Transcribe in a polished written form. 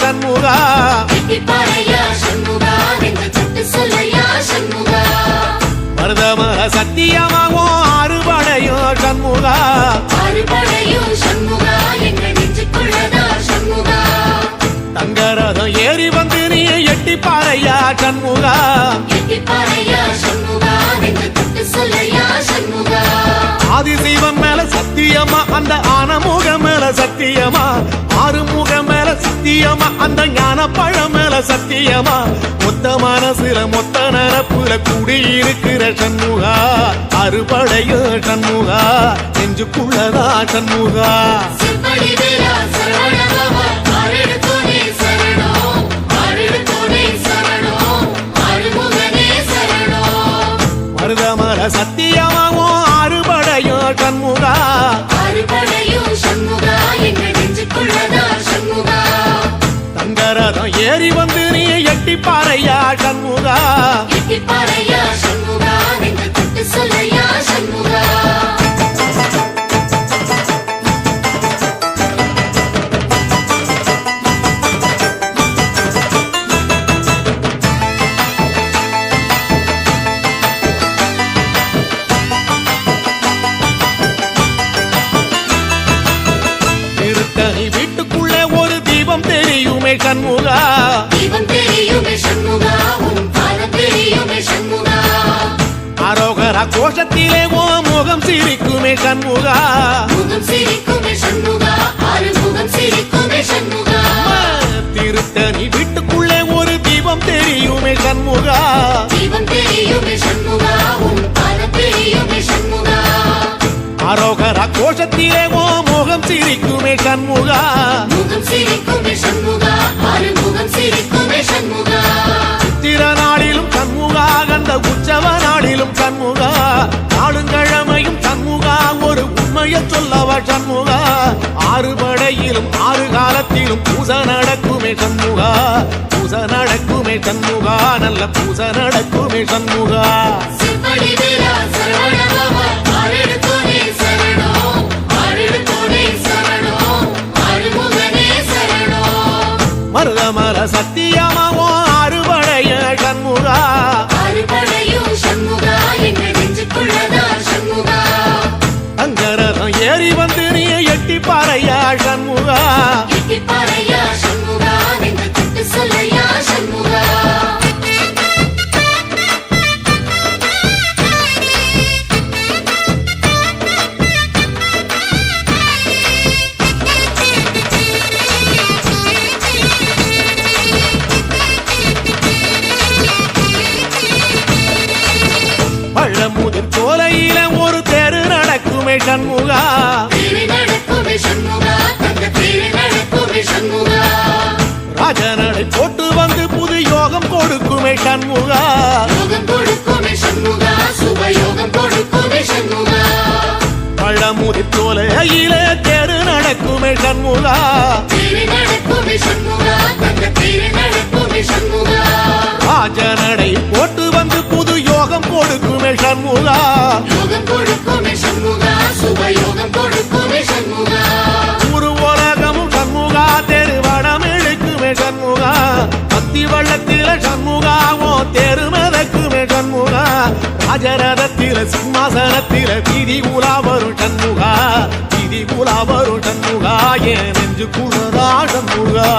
சண்முகா மருதமர சத்தியமாவோ அறுபடையும் சண்முகா தங்கரதம் ஏறி வந்து நீ எட்டி பாறையா சண்முகா ஆதிசைவம் மேல சத்தியமா அந்த ஆனமுக மேல சத்தியமா ஆறுமுக மேல சத்தியமா அந்த ஞான பழம் மேல சத்தியமா மொத்த மனசுல மொத்த நரப்புல குடியிருக்கிற சண்முகா அறுபடையோ சண்முகா நெஞ்சுக்குள்ளதா சண்முகா மருதமர சத்தியமாவோ அறுபடையோ சண்முகா தங்கரதம் ஏறி வந்து நீ எட்டி பாறையா சண்முகா திருத்தணி வீட்டுக்குள்ளே ஒரு தீபம் தெரியுமே சண்முகா அரோகரா கோஷத்திலே ஓ முகம் சிரிக்குமே சண்முகா திருத்தணி வீட்டுக்குள்ளே ஒரு தீபம் தெரியுமே சண்முகா அரோகரா கோஷத்திலே ஓ முகம் சிரிக்குமே சண்முகா சித்திர நாளிலும் சண்முகா கந்த உற்சவ நாளிலும் சண்முகா நாளுங்கிழமையும் சண்முகா ஒரு உண்மையை சொல்லவா சண்முகா ஆறுபடையிலும் ஆறு காலத்திலும் பூசை நடக்குமே சண்முகா பூசை நடக்குமே சண்முகா நல்ல பூசை நடக்குமே சண்முகா மருதமர சத்தியமாவோ அறுபடைய சண்முகா தங்கரதம் ஏறி வந்து நீ எட்டி பாறையா சண்முகா பழமுதிர் கோலையில ஒரு தெரு நடக்குமே சண்முகா ராஜனடை போட்டு வந்து புது யோகம் கொடுக்குமே சண்முகா பழமுதிர் கோலையில தெரு நடக்குமே சண்முகா ராஜனடை போட்டு வந்து புது யோகம் கொடுக்குமே சண்முகா ஒரு உலகமும் சண்முகா தெருவடம் இழுக்குமே சண்முகா பத்தி வள்ளத்தில சண்முகாவோ தெரு மிதக்குமே சண்முகா ராஜரதத்தில சிம்மாசனத்தில வீதி உலா வரும் சண்முகா வீதி உலா வரும் சண்முகா ஏன் நெஞ்சு குளதா சண்முகா